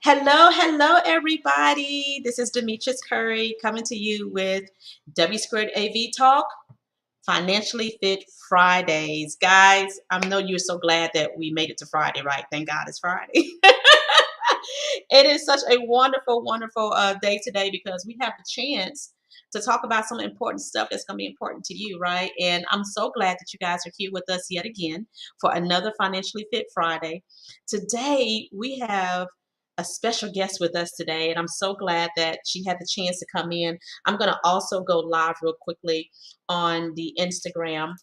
Hello, hello, everybody. This is Demetrius Curry coming to you with W Squared AV Talk, Financially Fit Fridays. Guys, I know you're so glad that we made it to Friday, right? Thank God it's Friday. It is such a wonderful, wonderful day today because we have the chance to talk about some important stuff that's going to be important to you, right? And I'm so glad that you guys are here with us yet again for another Financially Fit Friday. Today, we have a special guest with us today, and I'm so glad that she had the chance to come in. I'm going to also go live real quickly on the Instagram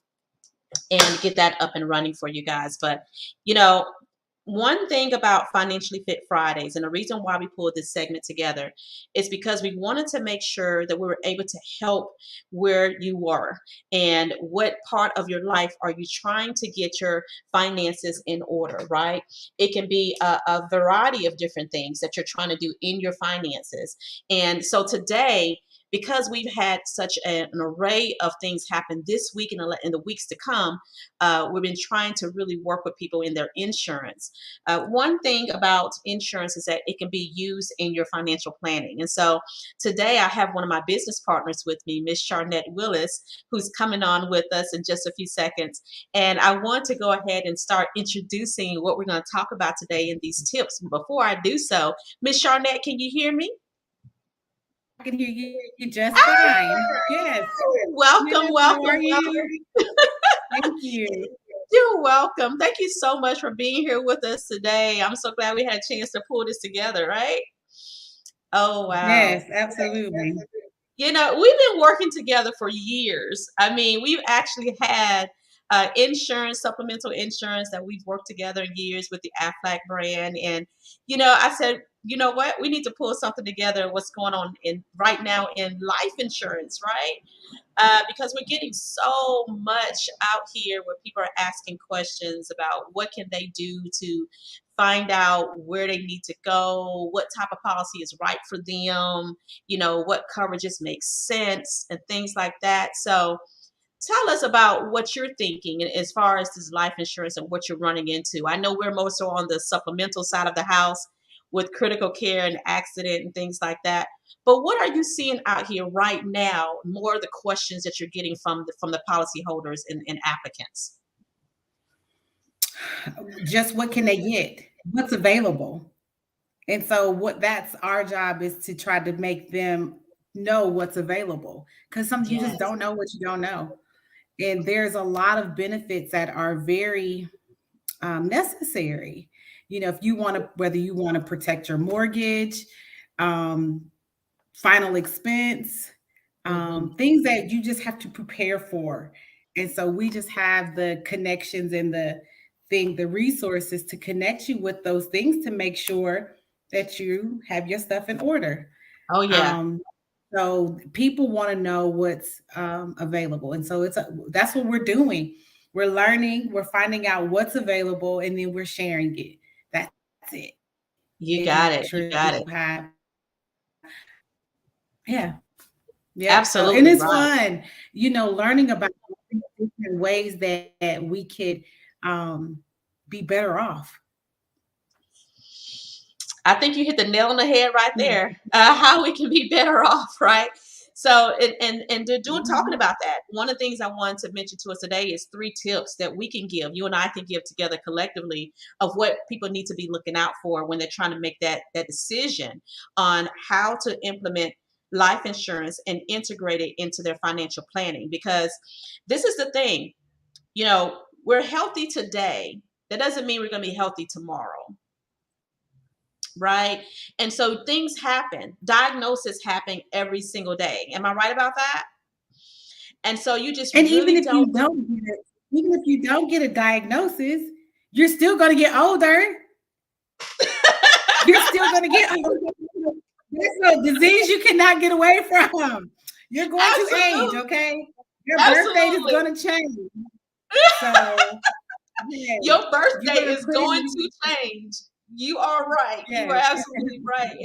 and get that up and running for you guys. But, you know, one thing about Financially Fit Fridays, and the reason why we pulled this segment together is because we wanted to make sure that we were able to help where you were and what part of your life are you trying to get your finances in order, right? It can be a variety of different things that you're trying to do in your finances. And so today, because we've had such an array of things happen this week and in the weeks to come, we've been trying to really work with people in their insurance. One thing about insurance is that it can be used in your financial planning. And so today I have one of my business partners with me, Miss Charnette Willis, who's coming on with us in just a few seconds. And I want to go ahead and start introducing what we're going to talk about today in these tips. Before I do so, Miss Charnette, can you hear me? I can hear you just Ah, fine. Yes. welcome, Yes. How welcome, are you? welcome. Thank you. You're welcome. Thank you so much for being here with us today. I'm so glad we had a chance to pull this together, right? Oh, wow. Yes, absolutely. You know, we've been working together for years. I mean, we've actually had insurance, supplemental insurance that we've worked together in years with the Aflac brand. And, I said, you know what? We need to pull something together. What's going on in right now in life insurance, right? Because we're getting so much out here where people are asking questions about what can they do to find out where they need to go, what type of policy is right for them, what coverages make sense and things like that. So tell us about what you're thinking as far as this life insurance and what you're running into. I know we're more so on the supplemental side of the house with critical care and accident and things like that. But what are you seeing out here right now? More of the questions that you're getting from the policyholders and applicants. Just what can they get? What's available? And so what that's our job is to try to make them know what's available. Because some you just Yes. don't know what you don't know. And there's a lot of benefits that are very necessary. If you want to, whether you want to protect your mortgage, um, final expense, Hmm. things that you just have to prepare for. And so we just have the connections and the resources to connect you with those things to make sure that you have your stuff in order. Oh yeah. Um, so people want to know what's available, and so that's what we're doing. We're learning, we're finding out what's available, and then we're sharing it. That's it. And make sure You that got people it. You have, got it. yeah, yeah. So, and Absolutely it's right. fun, learning about different ways that we could um, be better off. I think you hit the nail on the head right Yeah. there. How we can be better off, right? So, and they're doing talking Mhm. about that. One of the things I wanted to mention to us today is 3 tips that we can give. You and I can give together collectively of what people need to be looking out for when they're trying to make that decision on how to implement life insurance and integrate it into their financial planning. Because this is the thing, we're healthy today. That doesn't mean we're going to be healthy tomorrow, right? And so things happen, diagnosis happen every single day. Am I right about that? And so you just And really don't know. even if you don't get a diagnosis, you're still going to get older. You're still going to get older. There's a disease you cannot get away from. You're going to age, Absolutely. okay? Your birth date is Absolutely. going to change. So, yeah, Your you birthday better is put going in. to change. You are right. You are Yes. absolutely right.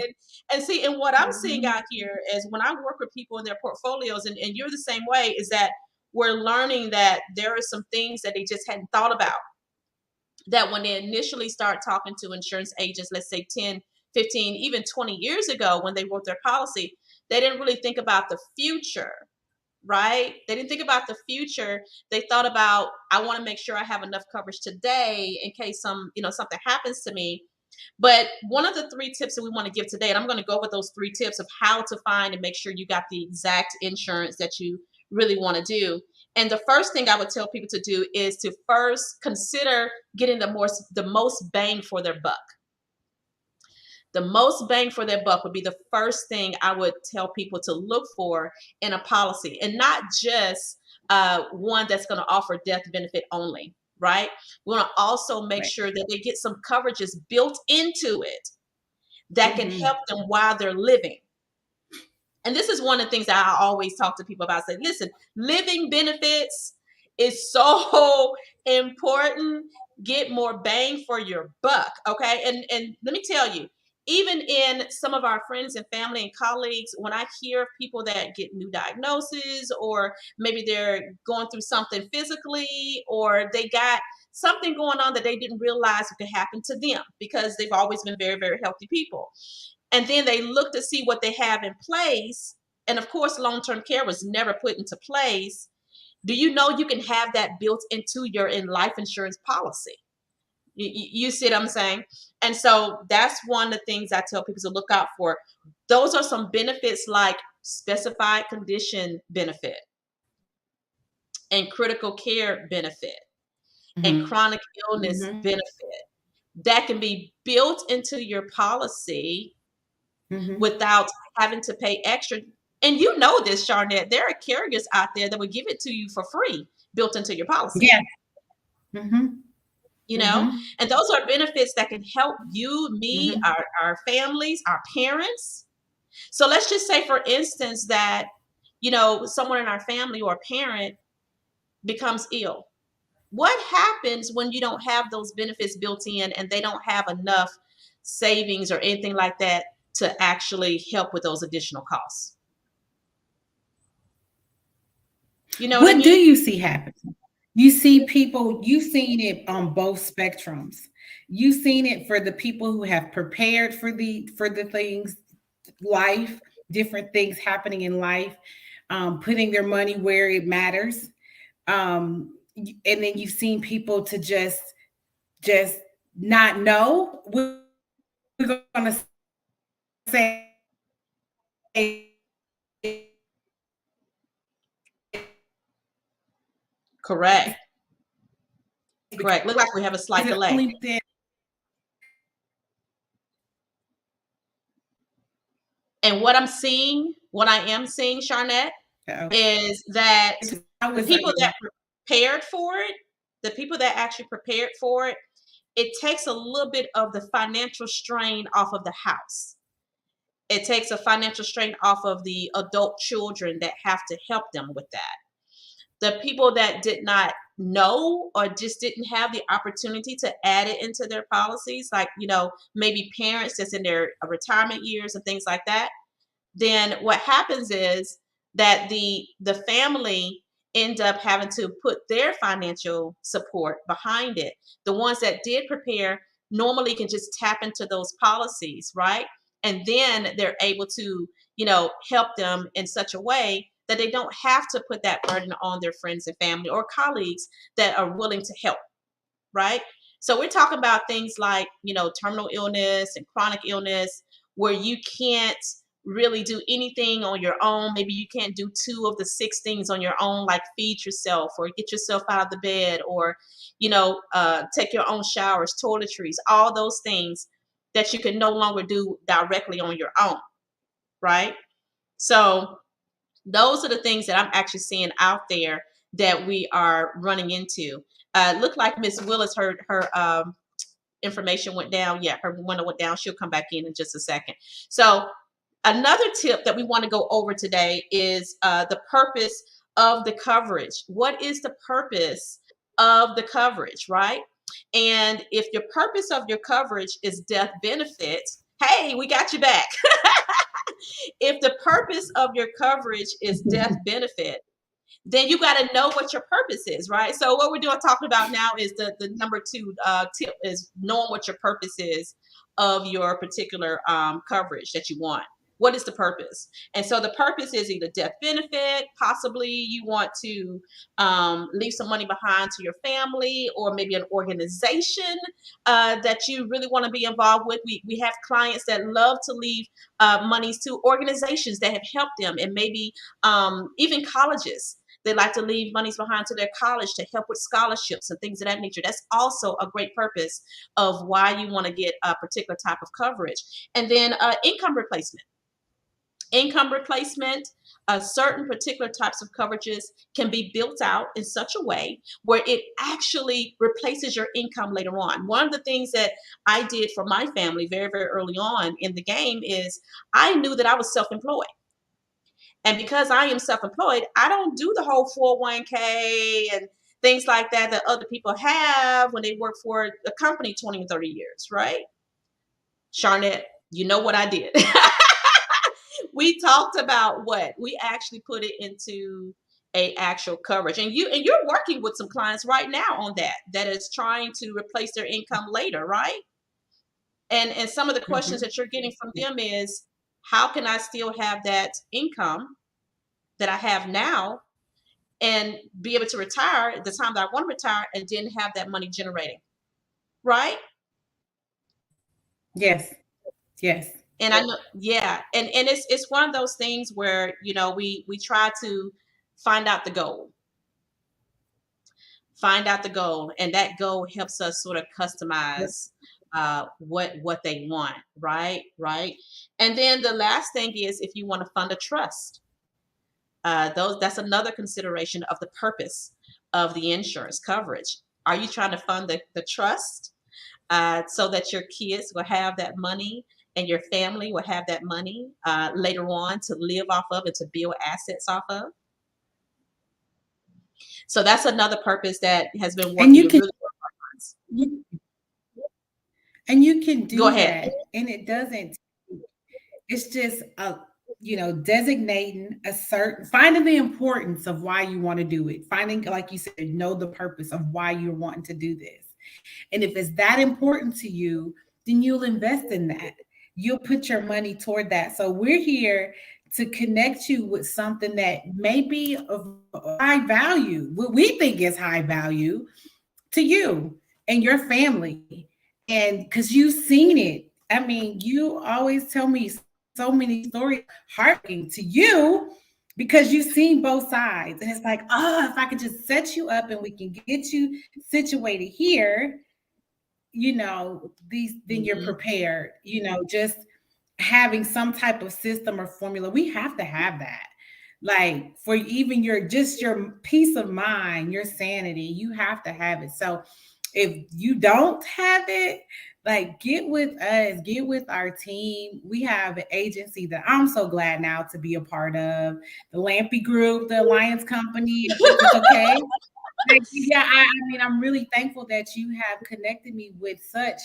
And see, and what I'm seeing Mhm. out here is when I work with people in their portfolios, and you're the same way, is that we're learning that there are some things that they just hadn't thought about. that when they initially start talking to insurance agents, let's say 10, 15, even 20 years ago when they wrote their policy, they didn't really think about the future, right? They didn't think about the future. They thought about, I want to make sure I have enough coverage today in case something happens to me. But one of the 3 tips that we want to give today, and I'm going to go with those 3 tips of how to find and make sure you got the exact insurance that you really want to do. And the first thing I would tell people to do is to first consider getting the most bang for their buck. The most bang for their buck would be the first thing I would tell people to look for in a policy, and not just one that's going to offer death benefit only, right? We want to also make Right. sure that they get some coverages built into it that can Mm-hmm. help them while they're living. And this is one of the things that I always talk to people about. Say, listen, living benefits is so important. Get more bang for your buck, okay? And let me tell you, even in some of our friends and family and colleagues, when I hear of people that get new diagnoses, or maybe they're going through something physically, or they got something going on that they didn't realize could happen to them because they've always been very, very healthy people, and then they look to see what they have in place. And of course, long-term care was never put into place. Do you know you can have that built into your in life insurance policy? You see what I'm saying? And so that's one of the things I tell people to look out for. Those are some benefits like specified condition benefit and critical care benefit and Mm-hmm. chronic illness Mm-hmm. benefit that can be built into your policy Mm-hmm. without having to pay extra. And you know this, Charnette, there are carriers out there that would give it to you for free, built into your policy, Yeah. Mm-hmm. you know? Mm-hmm. And those are benefits that can help you, me, Mm-hmm. our families, our parents. So let's just say, for instance, that, someone in our family or a parent becomes ill. What happens when you don't have those benefits built in and they don't have enough savings or anything like that to actually help with those additional costs? You know what I What do mean? you see happen? You see people, you've seen it on both spectrums. You've seen it for the people who have prepared for the things, life, different things happening in life, putting their money where it matters. And then you've seen people to just not know. We're gonna say Correct. it's because Correct. Look like we have a slight it delay. only did. And what I am seeing, Charnette, is that I the was people that prepared for it, the people that actually prepared for it, it takes a little bit of the financial strain off of the house. It takes a financial strain off of the adult children that have to help them with that. The people that did not know or just didn't have the opportunity to add it into their policies, like, maybe parents that's in their retirement years and things like that, then what happens is that the family end up having to put their financial support behind it. The ones that did prepare normally can just tap into those policies, right? And then they're able to, help them in such a way that they don't have to put that burden on their friends and family or colleagues that are willing to help, right? So we're talking about things like, terminal illness and chronic illness, where you can't really do anything on your own. Maybe you can't do 2 of the 6 things on your own, like feed yourself or get yourself out of the bed, or, take your own showers, toiletries, all those things that you can no longer do directly on your own, right? So those are the things that I'm actually seeing out there that we are running into. Looked like Miss Willis, her information went down. Yeah, her window went down. She'll come back in just a second. So another tip that we want to go over today is the purpose of the coverage. What is the purpose of the coverage, right? And if your purpose of your coverage is death benefit, hey, we got you back. If the purpose of your coverage is death benefit, then you got to know what your purpose is, right? So what we're doing talking about now is the number two tip is knowing what your purpose is of your particular coverage that you want. What is the purpose? And so the purpose is either death benefit, possibly you want to leave some money behind to your family, or maybe an organization that you really want to be involved with. We have clients that love to leave monies to organizations that have helped them, and maybe even colleges. They like to leave monies behind to their college to help with scholarships and things of that nature. That's also a great purpose of why you want to get a particular type of coverage. And then income replacement. Income replacement, certain particular types of coverages can be built out in such a way where it actually replaces your income later on. One of the things that I did for my family very, very early on in the game is I knew that I was self-employed. And because I am self-employed, I don't do the whole 401k and things like that that other people have when they work for a company 20 and 30 years, right? Charnette, you know what I did. We talked about what we actually put it into a actual coverage, and you're working with some clients right now on that is trying to replace their income later, right? And some of the questions Mhm. that you're getting from them is, how can I still have that income that I have now and be able to retire at the time that I want to retire and then have that money generating, right? Yes. Yes. And I know, yeah, and it's one of those things where we try to find out the goal, find out the goal, and that goal helps us sort of Yep. customize what they want, right, right. And then the last thing is, if you want to fund a trust, those that's another consideration of the purpose of the insurance coverage. Are you trying to fund the trust so that your kids will have that money and your family will have that money later on to live off of and to build assets off of? So that's another purpose that has been And working really well for us. you and you can Go do ahead. that, and it doesn't it's just designating a certain finding the importance of why you want to do it. Finding, like you said, know the purpose of why you're wanting to do this. And if it's that important to you, then you'll invest in that. You'll put your money toward that. So we're here to connect you with something that may be of high value, what we think is high value to you and your family. And because you've seen it. I mean, you always tell me so many stories heartbreaking to you because you've seen both sides. And it's like, oh, if I could just set you up and we can get you situated here, then you're Mhm. prepared, just having some type of system or formula. We have to have that. Like for even your peace of mind, your sanity, you have to have it. So if you don't have it, like get with us, get with our team. We have an agency that I'm so glad now to be a part of, the Lampy Group, the Alliance Company, if it's okay. Like, yeah, I mean, I'm really thankful that you have connected me with such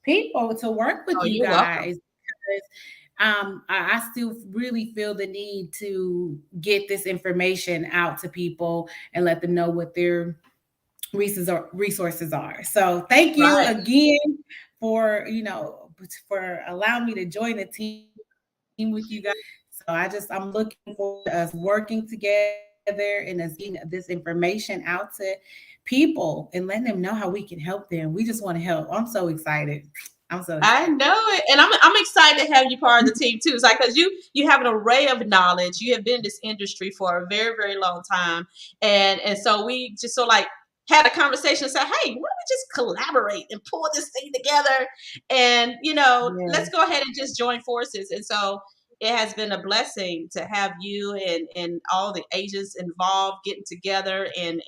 people to work with Oh, you you're welcome. guys because I still really feel the need to get this information out to people and let them know what their resources are. So thank you Right. again for for allowing me to join the team with you guys. So I'm looking forward to us working together and us getting this information out to people and letting them know how we can help them. We just want to help. I'm so excited. I'm so excited. I know it, and I'm excited to have you part of the team too. It's like, because you have an array of knowledge. You have been in this industry for a very, very long time, and so we just so like had a conversation and said, hey, why don't we just collaborate and pull this thing together, and let's Yeah. go ahead and just join forces. And so it has been a blessing to have you and all the agents involved getting together and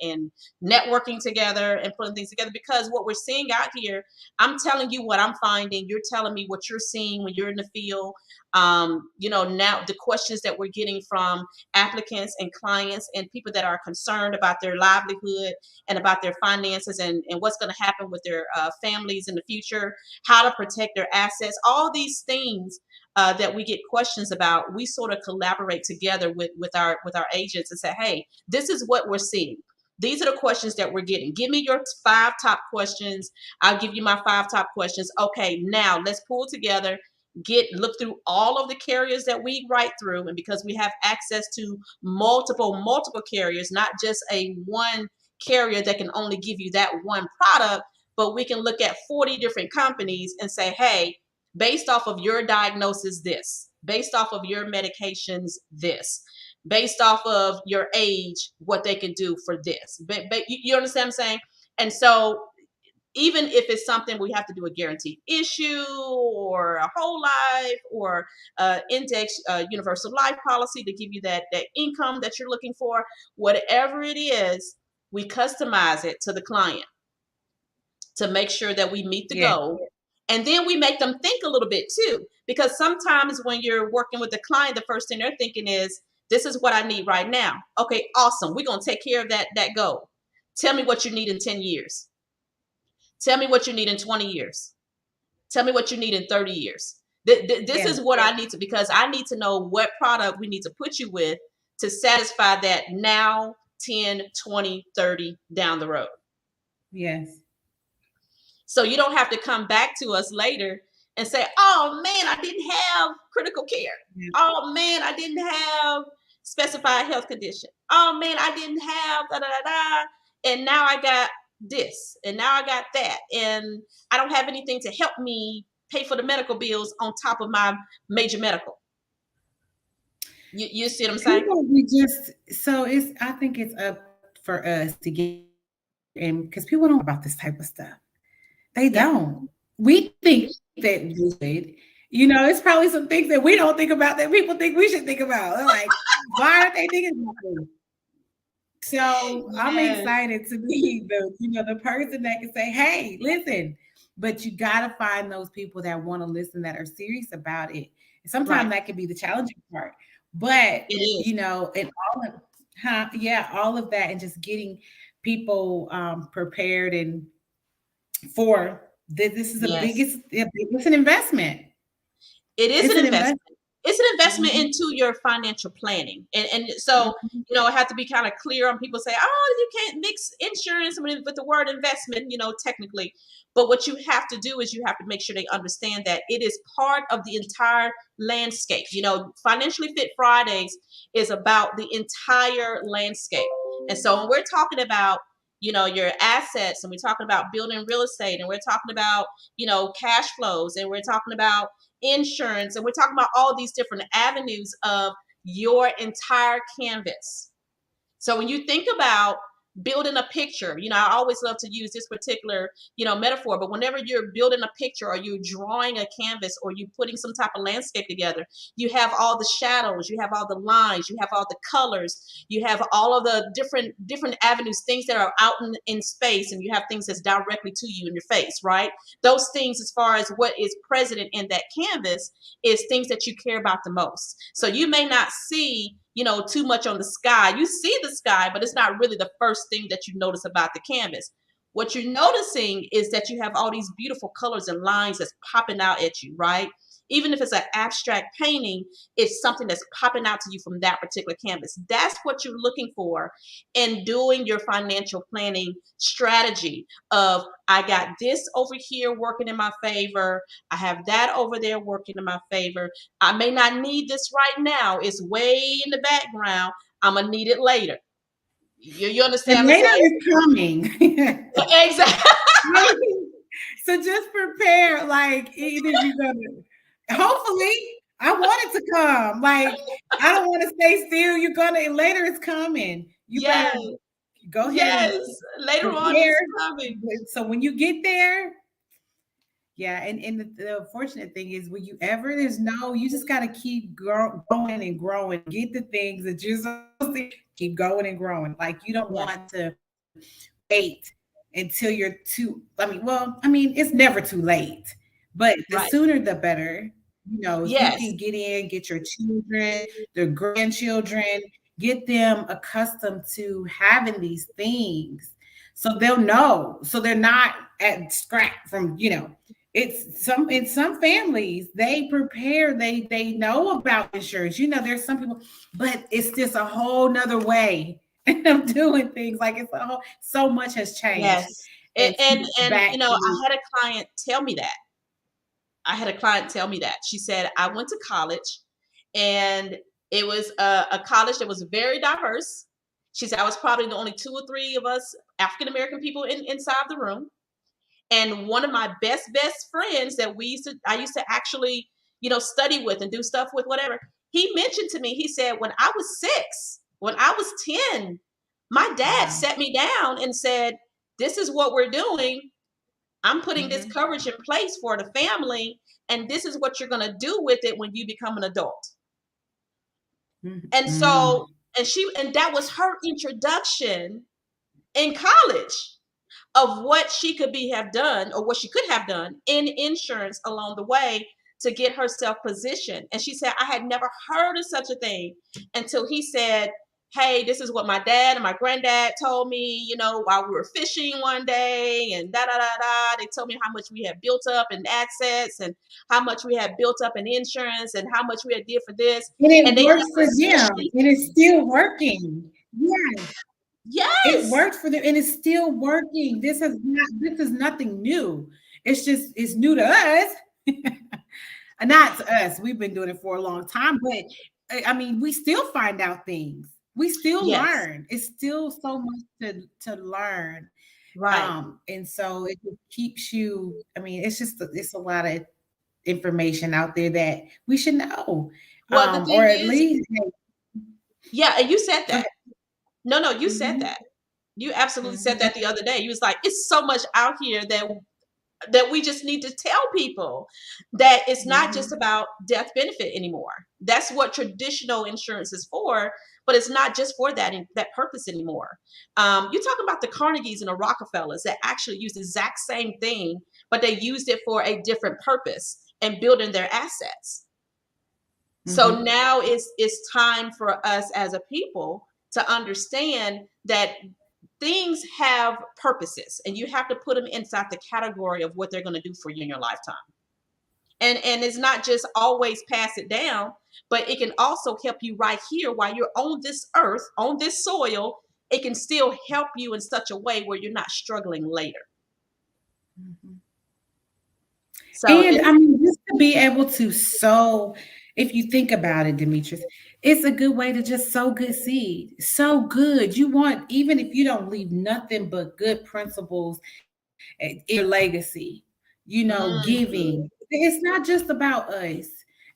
networking together and putting things together, because what we're seeing out here, I'm telling you what I'm finding. You're telling me what you're seeing when you're in the field. Now the questions that we're getting from applicants and clients and people that are concerned about their livelihood and about their finances and what's going to happen with their families in the future, how to protect their assets, all these things that we get questions about, we sort of collaborate together with our agents and say, hey, this is what we're seeing. These are the questions that we're getting. Give me your 5 top questions. I'll give you my 5 top questions. Okay, now let's pull together, look through all of the carriers that we write through. And because we have access to multiple carriers, not just a one carrier that can only give you that one product, but we can look at 40 different companies and say, hey, based off of your diagnosis, this, based off of your medications, this, based off of your age, what they can do for this. But you understand what I'm saying? And so even if it's something we have to do a guaranteed issue or a whole life or index universal life policy to give you that income that you're looking for, whatever it is, we customize it to the client to make sure that we meet the Yeah. goal. And then we make them think a little bit too, because sometimes when you're working with the client, the first thing they're thinking is, this is what I need right now. Okay, awesome. We're going to take care of that goal. Tell me what you need in 10 years. Tell me what you need in 20 years. Tell me what you need in 30 years. This is what I need to, because I need to know what product we need to put you with to satisfy that now, 10, 20, 30 down the road. Yes. So you don't have to come back to us later and say, oh man, I didn't have critical care. Yeah. Oh man, I didn't have specified health condition. Oh man, I didn't have da da da da. And now I got this, and now I got that, and I don't have anything to help me pay for the medical bills on top of my major medical. You see what I'm saying? People, I think it's up for us to get, and because people don't know about this type of stuff. They don't. We think that we should. It's probably some things that we don't think about that people think we should think about. They're like, why aren't they thinking about this? So I'm excited to be the person that can say, hey, listen, but you got to find those people that want to listen, that are serious about it. And sometimes that can be the challenging part, but it is. and all of that, and just getting people prepared and for this is it's an investment. It is an investment. It's an investment into your financial planning. And so, I have to be kind of clear on people say, oh, you can't mix insurance with the word investment, technically. But what you have to do is you have to make sure they understand that it is part of the entire landscape. Financially Fit Fridays is about the entire landscape. And so when we're talking about your assets, and we're talking about building real estate, and we're talking about, cash flows, and we're talking about insurance, and we're talking about all these different avenues of your entire canvas. So when you think about building a picture, I always love to use this particular, metaphor, but whenever you're building a picture or you're drawing a canvas or you're putting some type of landscape together, you have all the shadows, you have all the lines, you have all the colors, you have all of the different avenues, things that are out in space, and you have things that's directly to you in your face, right? Those things, as far as what is present in that canvas, is things that you care about the most. So you may not see too much on the sky. You see the sky, but it's not really the first thing that you notice about the canvas. What you're noticing is that you have all these beautiful colors and lines that's popping out at you, right? Even if it's an abstract painting, it's something that's popping out to you from that particular canvas. That's what you're looking for in doing your financial planning strategy of, I got this over here working in my favor. I have that over there working in my favor. I may not need this right now. It's way in the background. I'm going to need it later. You understand what I'm saying? Later is coming. Exactly. So just prepare, like, either you're going to, hopefully, I want it to come. Like, I don't want to stay still. Later it's coming. You better go ahead and later prepare. on it's coming. So when you get there, and the fortunate thing is, you just got to keep going and growing, get the things that you're supposed to keep going and growing. Like, you don't want to wait until you're it's never too late, but the sooner the better. You can get in, get your children, their grandchildren, get them accustomed to having these things, so they'll know, so they're not at scrap from It's some in some families they prepare, they know about insurance. There's some people, but it's just a whole nother way of doing things. Like it's a whole, so much has changed. Yes. And And back you know, to I had a client tell me that. I had a client tell me that. She said, I went to college and it was a college that was very diverse. She said, I was probably the only two or three of us African American people inside the room. And one of my best friends that I used to actually, study with and do stuff with, whatever. He mentioned to me, he said, when I was 6, when I was 10, my dad wow. sat me down and said, this is what we're doing. I'm putting this Hmm. coverage in place for the family, and this is what you're going to do with it when you become an adult. And Hmm. so, and that was her introduction in college of what she could have done, or what she could have done in insurance along the way to get herself positioned. And she said, I had never heard of such a thing until he said, hey, this is what my dad and my granddad told me, while we were fishing one day, and da da da da. They told me how much we had built up in assets, and how much we had built up in insurance, and how much we had did for this. And it And they worked never for them, especially, and it's still working. Yeah, it yes, worked for them, and it's still working. This is nothing new. It's new to us. Not to us. We've been doing it for a long time, but I mean, we still find out things. We still yes, learn. It's still so much to learn. right. And so it just keeps you. I mean, it's a lot of information out there that we should know, Well, the or thing at is, least yeah, and you said go that. ahead. No, you said Hmm. that. You absolutely said Hmm. that the other day. You was like, it's so much out here that we just need to tell people that it's not just Hmm. about death benefit anymore. That's what traditional insurance is for, but it's not just for that purpose anymore. You talk about the Carnegies and the Rockefellers that actually use the exact same thing, but they used it for a different purpose and building their assets. So Hmm. now it's time for us as a people to understand that things have purposes, and you have to put them inside the category of what they're going to do for you in your lifetime. And it's not just always pass it down, but it can also help you right here while you're on this earth, on this soil. It can still help you in such a way where you're not struggling later. Hmm. So And I it's mean, just to be able to sow, if you think about it, Demetrius, it's a good way to just sow good seed. So good. You want, even if you don't leave nothing but good principles in your legacy, mm, giving. It's not just about us.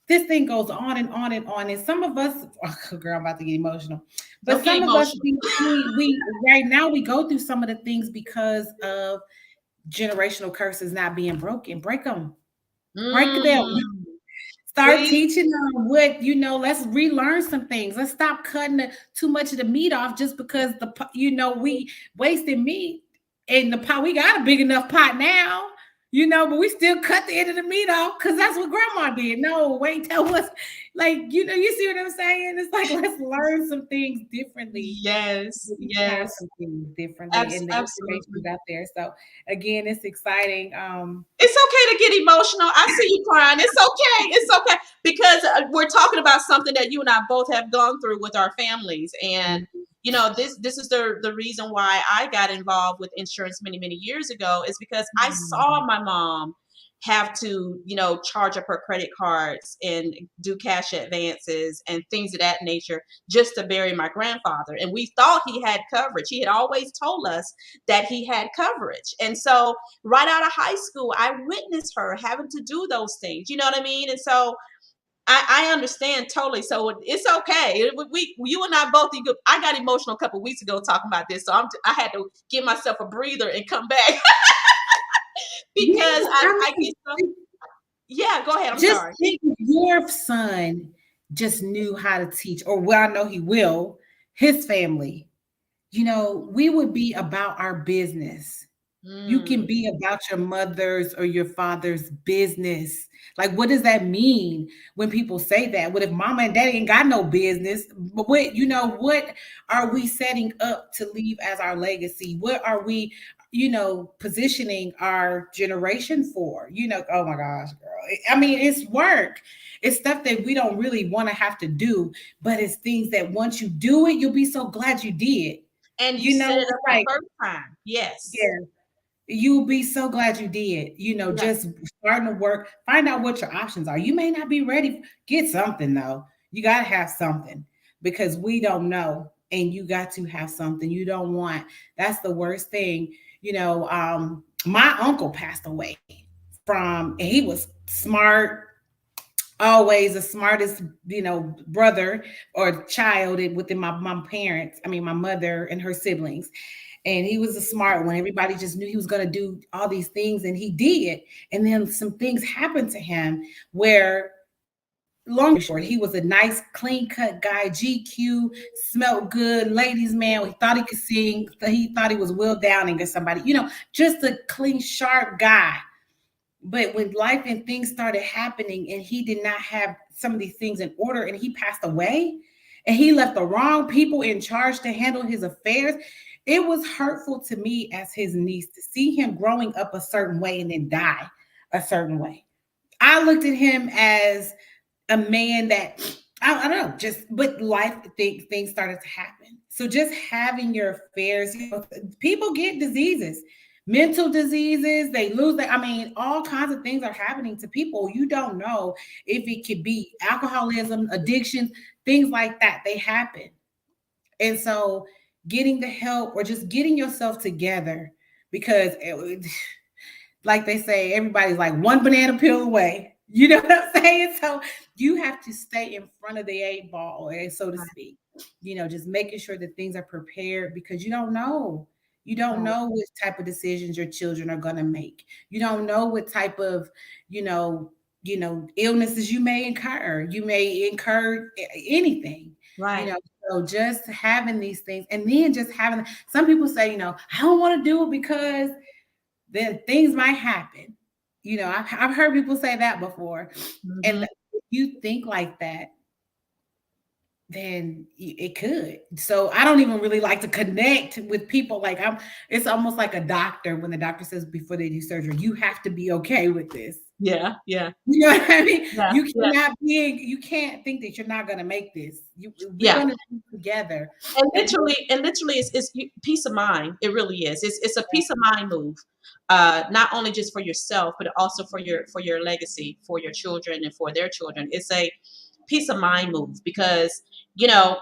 This thing goes on and on and on. And some of us, oh, girl, I'm about to get emotional. But don't get some of us, emotional. we right now we go through some of the things because of generational curses not being broken. Break them. Mm, Start see, teaching them what let's relearn some things. Let's stop cutting too much of the meat off just because we wasted meat in the pot. We got a big enough pot now, but we still cut the end of the meat off because that's what grandma did. No, wait, that was like, you see what I'm saying? It's like, let's learn some things differently, yes, have yes, some things differently, and the information's absolutely. out there. So again, it's exciting. It's okay to get emotional. I see you crying. It's okay. It's okay because we're talking about something that you and I both have gone through with our families, and this is the reason why I got involved with insurance many years ago is because I saw my mom have to charge up her credit cards and do cash advances and things of that nature just to bury my grandfather, and we thought he had coverage. He had always told us that he had coverage, and so right out of high school, I witnessed her having to do those things. You know what I mean? And so I understand totally. So it's okay. You and I both. I got emotional a couple weeks ago talking about this, so I had to give myself a breather and come back because Yes, I get so. Yeah, go ahead. I'm just sorry. think if your son just knew how to teach, or well, I know he will, his family, we would be about our business. You can Mm, be about your mother's or your father's business. Like, what does that mean when people say that? What if mama and daddy ain't got no business? But what are we setting up to leave as our legacy? What are we? positioning our generation for. Oh my gosh, girl. I mean, it's work. It's stuff that we don't really want to have to do, but it's things that once you do it, you'll be so glad you did. And you set it It's up the like, first time. Yes. yeah, you'll be so glad you did. Yeah. Just starting to work, find out what your options are. You may not be ready. Get something though. You got to have something because we don't know. And you got to have something. You don't want, that's the worst thing. My uncle passed away and he was smart, always the smartest, brother or child within my parents. I mean, my mother and her siblings. And he was a smart one. Everybody just knew he was going to do all these things, and he did. And then some things happened to him where, long story short, he was a nice, clean cut guy, GQ, smelled good, ladies' man. He thought he could sing. He thought he was Will Downing or somebody, just a clean, sharp guy. But when life and things started happening and he did not have some of these things in order and he passed away and he left the wrong people in charge to handle his affairs, it was hurtful to me as his niece to see him growing up a certain way and then die a certain way. I looked at him as a man that I don't know, just but life things started to happen. So just having your affairs, people get diseases, mental diseases, they lose their, I mean, all kinds of things are happening to people. You don't know if it could be alcoholism, addictions, things like that. They happen. And so getting the help or just getting yourself together because like they say, everybody's like one banana peel away. You know what I'm saying? So you have to stay in front of the eight ball, so to Right. speak. Just making sure that things are prepared because you don't know. You don't Right. know what type of decisions your children are going to make. You don't know what type of, you know, illnesses you may incur. You may incur anything. You Right. know, so just having these things, and then just having. Some people say, I don't want to do it because then things might happen. I've heard people say that before. And Hmm. if you think like that, then it could. So I don't even really like to connect with people. It's almost like a doctor when the doctor says before they do surgery, you have to be okay with this. Yeah. Yeah. You know what I mean? Yeah. Yeah. You can't think that you're not going to make this. We're Yeah. going to do it together. And And literally, it's peace of mind. It really is. It's a peace of mind move, not only just for yourself, but also for your legacy, for your children, and for their children. It's a peace of mind move because you know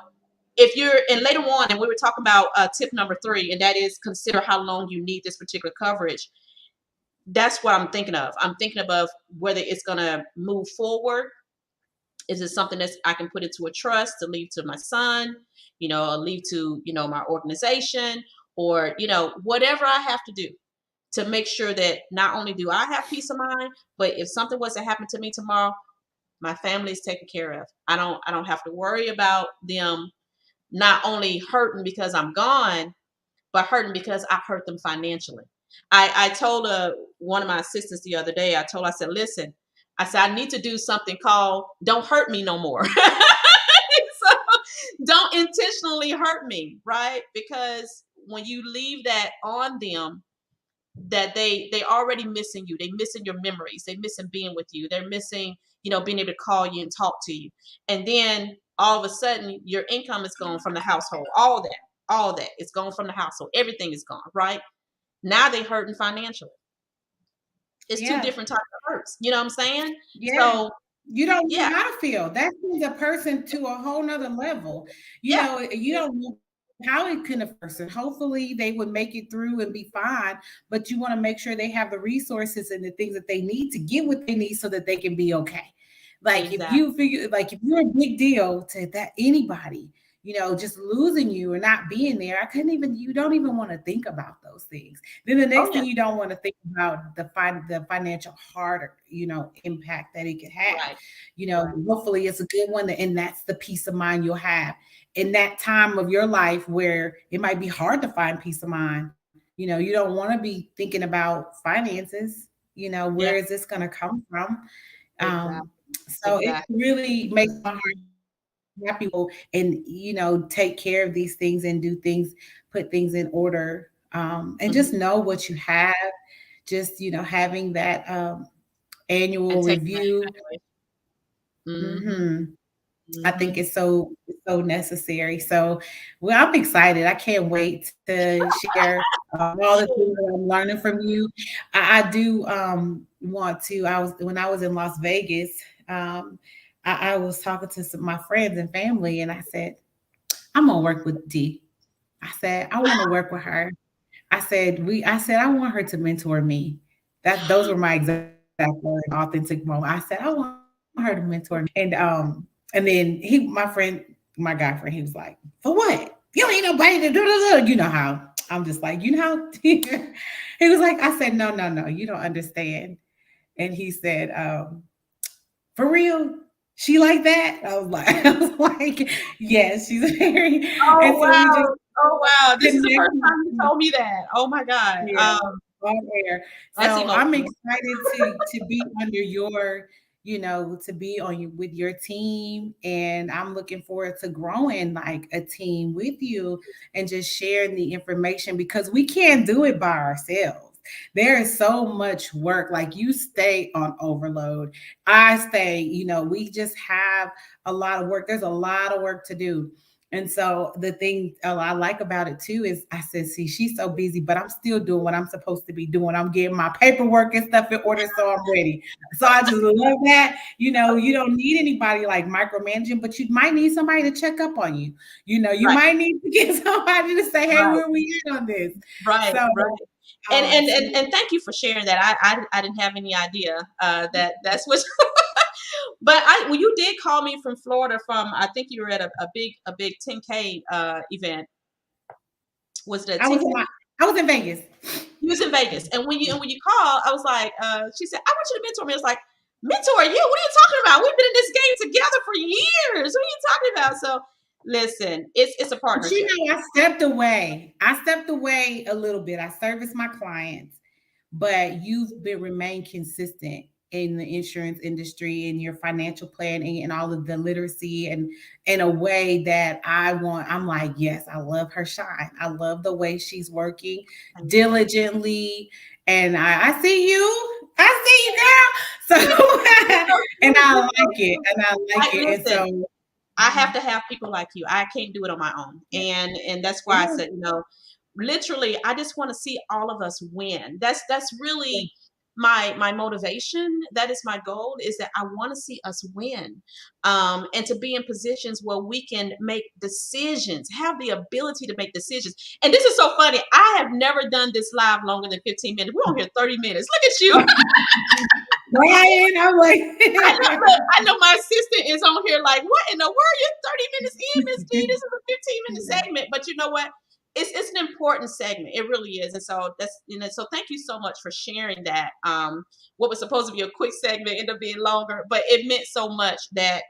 if you're and later on, and we were talking about tip number 3, and that is consider how long you need this particular coverage. That's what I'm thinking of. I'm thinking of whether it's going to move forward. Is it something that I can put into a trust to leave to my son, or leave to, my organization, or, whatever I have to do to make sure that not only do I have peace of mind, but if something was to happen to me tomorrow, my family is taken care of. I don't have to worry about them not only hurting because I'm gone, but hurting because I hurt them financially. I told one of my assistants the other day, I said, listen, I said, I need to do something called Don't Hurt Me No More. So don't intentionally hurt me, right? Because when you leave that on them, that they already missing you. They missing your memories. They missing being with you. They're missing, being able to call you and talk to you. And then all of a sudden your income is gone from the household. All that is gone from the household. Everything is gone, right? Now they hurting financially. It's two yeah, different types of hurts. You know what I'm saying? yeah. So You don't know yeah, how to feel. That sends a person to a whole nother level. yeah, You don't know how it can affect a person. Hopefully they would make it through and be fine, but you want to make sure they have the resources and the things that they need to get what they need so that they can be okay. exactly. Like if you're a big deal to that anybody, just losing you or not being there, you don't even want to think about those things. Then the Oh next yeah, thing you don't want to think about the financial hard, impact that it could have. right, right. Hopefully it's a good one, and that's the peace of mind you'll have in that time of your life where it might be hard to find peace of mind. You don't want to be thinking about finances. Where Yeah, is this going to come from? Um, exactly, so it exactly. really makes my heart happy and take care of these things and do things, put things in order and just Mhm. know what you have. Just having that And annual take that review. evaluation. Mhm. hmm I think Mhm. it's so necessary. So, well, I'm excited. I can't wait to share all the things that I'm learning from you. I do want to. I was when I was in Las Vegas. Um, I was talking to my friends and family, and I said, "I'm gonna work with D." I said, "I want to work with her." I said, "I want her to mentor me." Those were my exact words, authentic moment. I said, "I want her to mentor me." And then my guy friend, he was like, "For what? You ain't nobody to do. You know how I'm just like, you know how." He was like, I said, "No, no, no, you don't understand." And he said, "For real? She like that?" I was like, I was like, "Yes, she's very." And Oh, so we just wow. Oh, wow. This is the first connected. time you told me that. Oh my God. Yeah, on air. That's So I'm emotional. excited to be under your, to be on you with your team, and I'm looking forward to growing like a team with you and just sharing the information because we can't do it by ourselves. There is so much work. Like you stay on overload. I stay, we just have a lot of work. There's a lot of work to do. And so the thing I like about it too is I said, see, she's so busy, but I'm still doing what I'm supposed to be doing. I'm getting my paperwork and stuff in order, so I'm ready. So I just love that. You don't need anybody like micromanaging, but you might need somebody to check up on you. You Right, might need to get somebody to say, hey, right, where we at on this? right, So right. And so thank you for sharing that. I didn't have any idea that that's what. But when you did call me from Florida, from I think you were at a big 10K event. Was it a I was 10K? in I was in Vegas. You was in Vegas, and when you called, I was like, she said, "I want you to mentor me." I was like, "Mentor you? What are you talking about? We've been in this game together for years. What are you talking about?" So, listen, it's a But partnership. I stepped away. I stepped away a little bit. I serviced my clients, but you've been remain consistent in the insurance industry and your financial planning and all of the literacy and in a way that I'm like, yes, I love her shine. I love the way she's working Thank you. diligently. And I see you. I see you, girl. You're So so and cute. I You're so like it. cute. And I like it. And Listen, so I have to have people like you. I can't do it on my own. yeah. And that's why I Yeah. said, literally, I just want to see all of us win. That's really my motivation. That is my goal, is that I want to see us win. And to be in positions where we can make decisions, have the ability to make decisions. And this is so funny. I have never done this live longer than 15 minutes. We're on here 30 minutes. Look at you. Brian, I'm like, I know, look, I know my assistant is on here like, what in the world? You're 30 minutes in, Miss D. This is a 15-minute segment. But you know what? It's an important segment. It really is. And so so thank you so much for sharing that. What was supposed to be a quick segment ended up being longer, but it meant so much that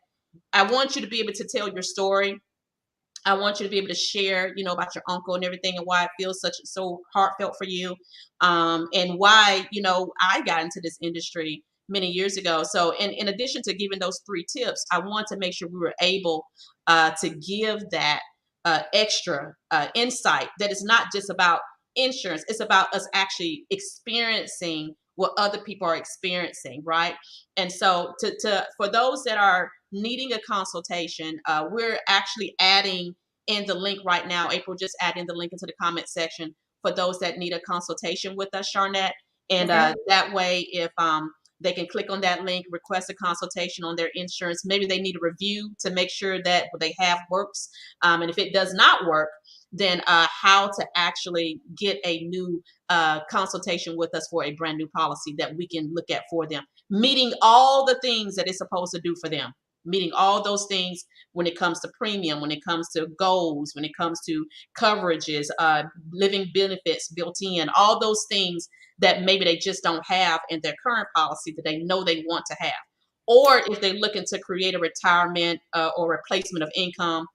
I want you to be able to tell your story. I want you to be able to share, about your uncle and everything, and why it feels so heartfelt for you, and why I got into this industry many years ago. So, in addition to giving those three tips, I want to make sure we were able to give that extra insight that is not just about insurance; it's about us actually experiencing what other people are experiencing, right? And so, to for those that are needing a consultation, we're actually adding in the link right now. April just adding the link into the comment section for those that need a consultation with us, Charnette. And okay. that way, if they can click on that link, request a consultation on their insurance. Maybe they need a review to make sure that what they have works. And if it does not work, then how to actually get a new consultation with us for a brand new policy that we can look at for them, meeting all the things that it's supposed to do for them, meeting all those things when it comes to premium, when it comes to goals, when it comes to coverages, living benefits built in, all those things that maybe they just don't have in their current policy that they know they want to have. Or if they're looking to create a retirement or replacement of income,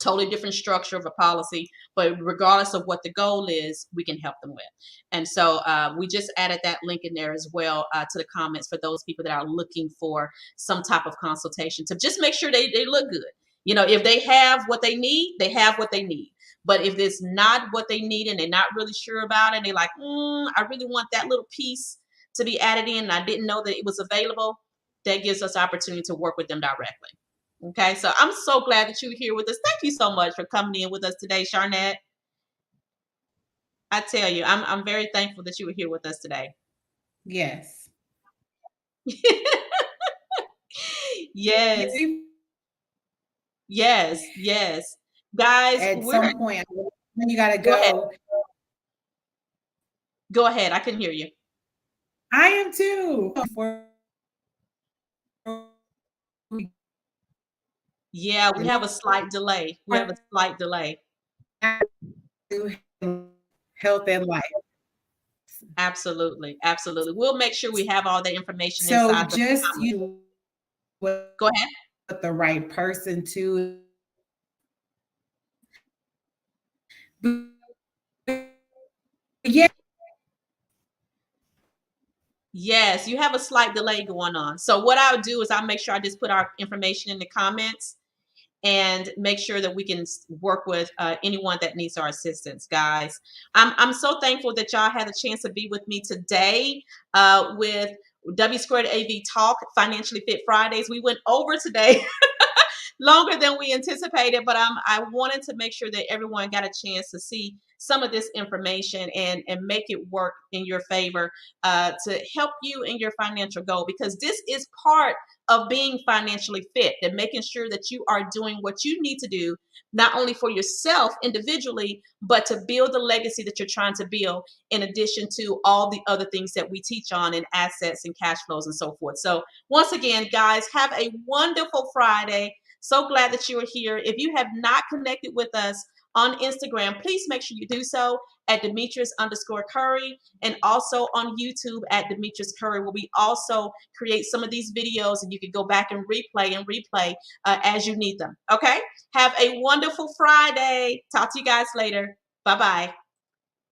totally different structure of a policy, but regardless of what the goal is, we can help them with. And so we just added that link in there as well to the comments for those people that are looking for some type of consultation to just make sure they look good. If they have what they need, they have what they need. But if it's not what they need and they're not really sure about it, and they're like, I really want that little piece to be added in, and I didn't know that it was available, that gives us opportunity to work with them directly. Okay, so I'm so glad that you're here with us. Thank you so much for coming in with us today, Charnette. I tell you, I'm very thankful that you were here with us today. Yes. Yes, yes, yes. Guys, At we're some point, you got to go ahead. go. Go ahead. I can hear you. I am too. Yeah, we have a slight delay. We have a slight delay. Health and life. Absolutely. Absolutely. We'll make sure we have all the information So inside the just comments. with Go ahead. the right person to. Yeah. Yes, you have a slight delay going on. So what I'll do is I'll make sure I just put our information in the comments and make sure that we can work with anyone that needs our assistance, guys. I'm so thankful that y'all had a chance to be with me today with W Squared AV Talk, Financially Fit Fridays. We went over today. Longer than we anticipated, but I wanted to make sure that everyone got a chance to see some of this information and make it work in your favor to help you in your financial goal, because this is part of being financially fit and making sure that you are doing what you need to do, not only for yourself individually, but to build the legacy that you're trying to build, in addition to all the other things that we teach on in assets and cash flows and so forth. So once again, guys, have a wonderful Friday. So glad that you are here. If you have not connected with us on Instagram, please make sure you do so at Demetrius_Curry, and also on YouTube at Demetrius Curry, where we also create some of these videos and you can go back and replay as you need them. Okay? Have a wonderful Friday. Talk to you guys later. Bye-bye.